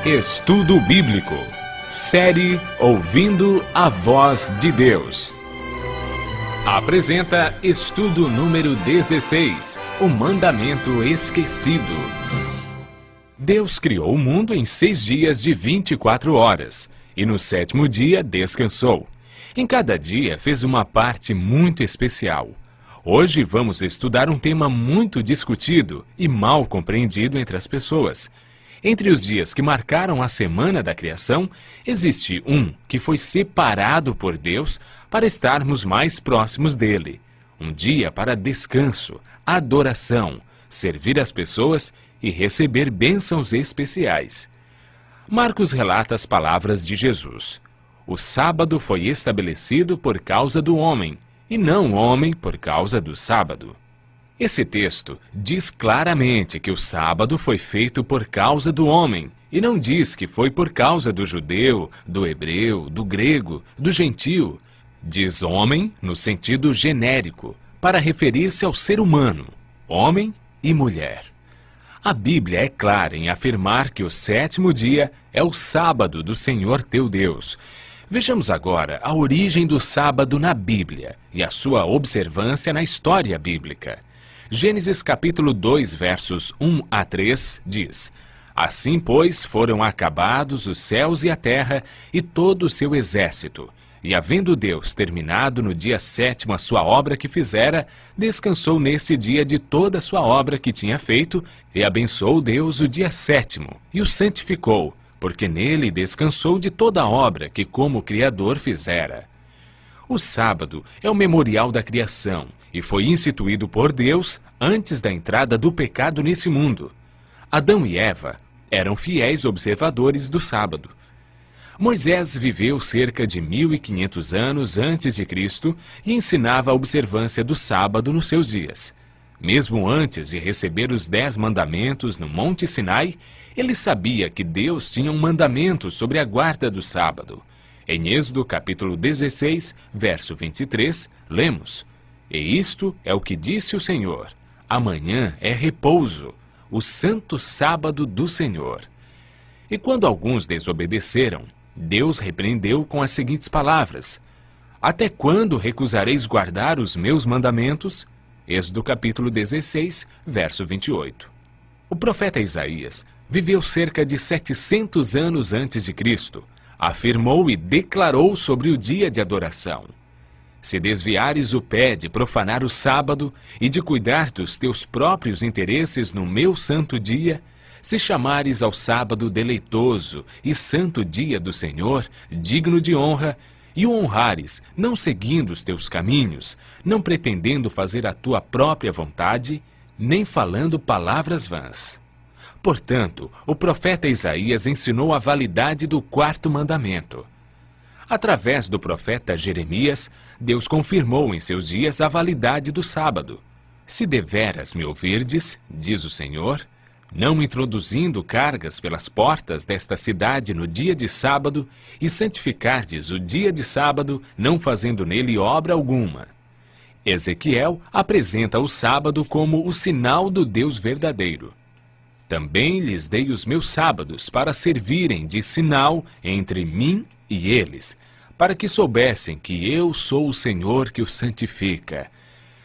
Estudo Bíblico. Série Ouvindo a Voz de Deus. Apresenta estudo número 16, o Mandamento Esquecido. Deus criou o mundo em 6 dias de 24 horas, e no 7º dia descansou. Em cada dia fez uma parte muito especial. Hoje vamos estudar um tema muito discutido e mal compreendido entre as pessoas. Entre os dias que marcaram a semana da criação, existe um que foi separado por Deus para estarmos mais próximos dele. Um dia para descanso, adoração, servir as pessoas e receber bênçãos especiais. Marcos relata as palavras de Jesus. O sábado foi estabelecido por causa do homem, e não o homem por causa do sábado. Esse texto diz claramente que o sábado foi feito por causa do homem, e não diz que foi por causa do judeu, do hebreu, do grego, do gentio. Diz homem no sentido genérico, para referir-se ao ser humano, homem e mulher. A Bíblia é clara em afirmar que o 7º dia é o sábado do Senhor teu Deus. Vejamos agora a origem do sábado na Bíblia e a sua observância na história bíblica. Gênesis capítulo 2, versos 1 a 3, diz: Assim, pois, foram acabados os céus e a terra e todo o seu exército. E havendo Deus terminado no dia 7º a sua obra que fizera, descansou nesse dia de toda a sua obra que tinha feito, e abençoou Deus o dia 7º, e o santificou, porque nele descansou de toda a obra que como Criador fizera. O sábado é o memorial da criação, e foi instituído por Deus antes da entrada do pecado nesse mundo. Adão e Eva eram fiéis observadores do sábado. Moisés viveu cerca de 1500 anos antes de Cristo e ensinava a observância do sábado nos seus dias. Mesmo antes de receber os 10 mandamentos no Monte Sinai, ele sabia que Deus tinha um mandamento sobre a guarda do sábado. Em Êxodo capítulo 16, verso 23, lemos: E isto é o que disse o Senhor: Amanhã é repouso, o santo sábado do Senhor. E quando alguns desobedeceram, Deus repreendeu com as seguintes palavras: Até quando recusareis guardar os meus mandamentos? Êxodo capítulo 16, verso 28. O profeta Isaías viveu cerca de 700 anos antes de Cristo. Afirmou e declarou sobre o dia de adoração: Se desviares o pé de profanar o sábado e de cuidar dos teus próprios interesses no meu santo dia, se chamares ao sábado deleitoso e santo dia do Senhor, digno de honra, e o honrares, não seguindo os teus caminhos, não pretendendo fazer a tua própria vontade, nem falando palavras vãs. Portanto, o profeta Isaías ensinou a validade do 4º mandamento. Através do profeta Jeremias, Deus confirmou em seus dias a validade do sábado. Se deveras me ouvirdes, diz o Senhor, não introduzindo cargas pelas portas desta cidade no dia de sábado, e santificardes o dia de sábado, não fazendo nele obra alguma. Ezequiel apresenta o sábado como o sinal do Deus verdadeiro. Também lhes dei os meus sábados para servirem de sinal entre mim e eles, para que soubessem que eu sou o Senhor que os santifica.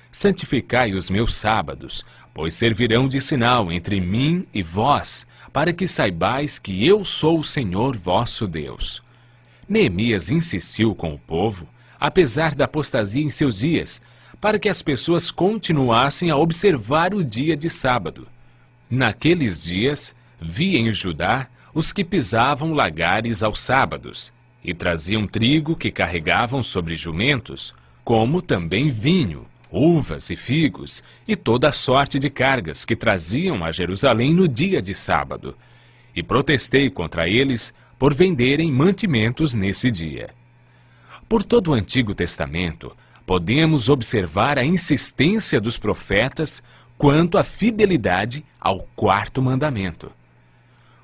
Santificai os meus sábados, pois servirão de sinal entre mim e vós, para que saibais que eu sou o Senhor vosso Deus. Neemias insistiu com o povo, apesar da apostasia em seus dias, para que as pessoas continuassem a observar o dia de sábado. Naqueles dias, vi em Judá os que pisavam lagares aos sábados, e traziam trigo que carregavam sobre jumentos, como também vinho, uvas e figos, e toda a sorte de cargas que traziam a Jerusalém no dia de sábado. E protestei contra eles por venderem mantimentos nesse dia. Por todo o Antigo Testamento, podemos observar a insistência dos profetas quanto à fidelidade ao 4º mandamento.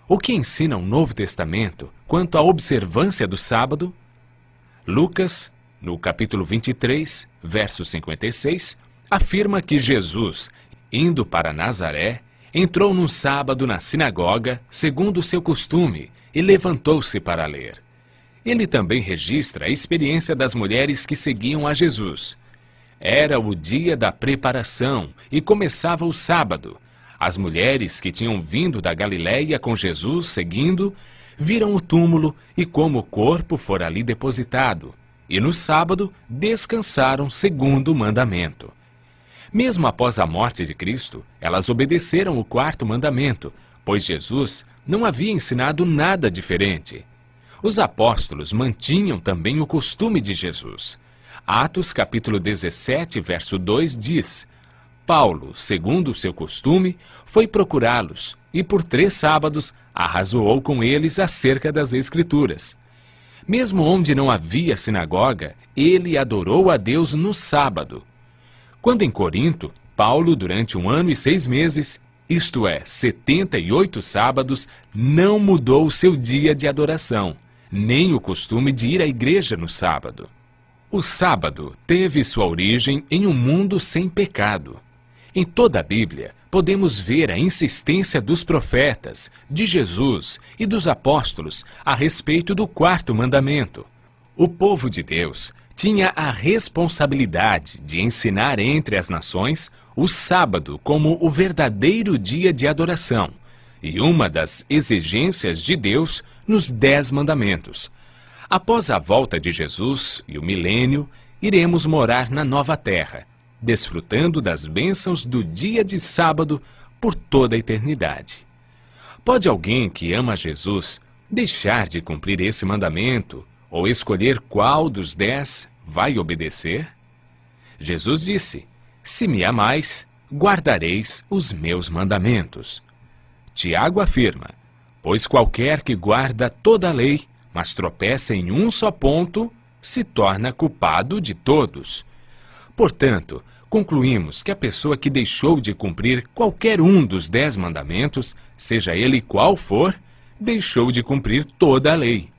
O que ensina o Novo Testamento quanto à observância do sábado? Lucas, no capítulo 23, verso 56, afirma que Jesus, indo para Nazaré, entrou num sábado na sinagoga, segundo o seu costume, e levantou-se para ler. Ele também registra a experiência das mulheres que seguiam a Jesus. Era o dia da preparação e começava o sábado. As mulheres que tinham vindo da Galiléia com Jesus seguindo, viram o túmulo e como o corpo fora ali depositado. E no sábado descansaram segundo o mandamento. Mesmo após a morte de Cristo, elas obedeceram o quarto mandamento, pois Jesus não havia ensinado nada diferente. Os apóstolos mantinham também o costume de Jesus. Atos capítulo 17, verso 2 diz: Paulo, segundo o seu costume, foi procurá-los e por 3 sábados arrazoou com eles acerca das Escrituras. Mesmo onde não havia sinagoga, ele adorou a Deus no sábado. Quando em Corinto, Paulo, durante 1 ano e 6 meses, isto é, 78 sábados, não mudou o seu dia de adoração, nem o costume de ir à igreja no sábado. O sábado teve sua origem em um mundo sem pecado. Em toda a Bíblia, podemos ver a insistência dos profetas, de Jesus e dos apóstolos a respeito do quarto mandamento. O povo de Deus tinha a responsabilidade de ensinar entre as nações o sábado como o verdadeiro dia de adoração e uma das exigências de Deus nos 10 mandamentos. Após a volta de Jesus e o milênio, iremos morar na nova terra, desfrutando das bênçãos do dia de sábado por toda a eternidade. Pode alguém que ama Jesus deixar de cumprir esse mandamento ou escolher qual dos 10 vai obedecer? Jesus disse: se me amais, guardareis os meus mandamentos. Tiago afirma: pois qualquer que guarda toda a lei, mas tropeça em um só ponto, se torna culpado de todos. Portanto, concluímos que a pessoa que deixou de cumprir qualquer um dos 10 mandamentos, seja ele qual for, deixou de cumprir toda a lei.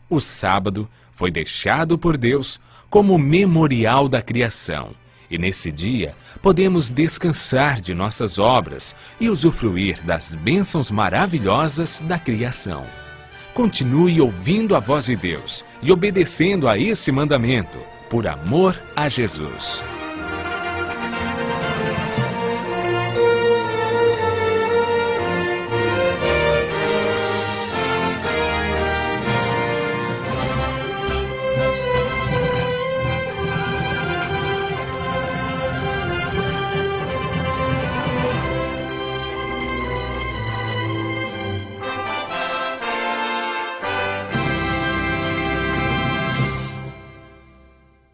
O sábado foi deixado por Deus como memorial da criação, e nesse dia podemos descansar de nossas obras e usufruir das bênçãos maravilhosas da criação. Continue ouvindo a voz de Deus e obedecendo a esse mandamento, por amor a Jesus.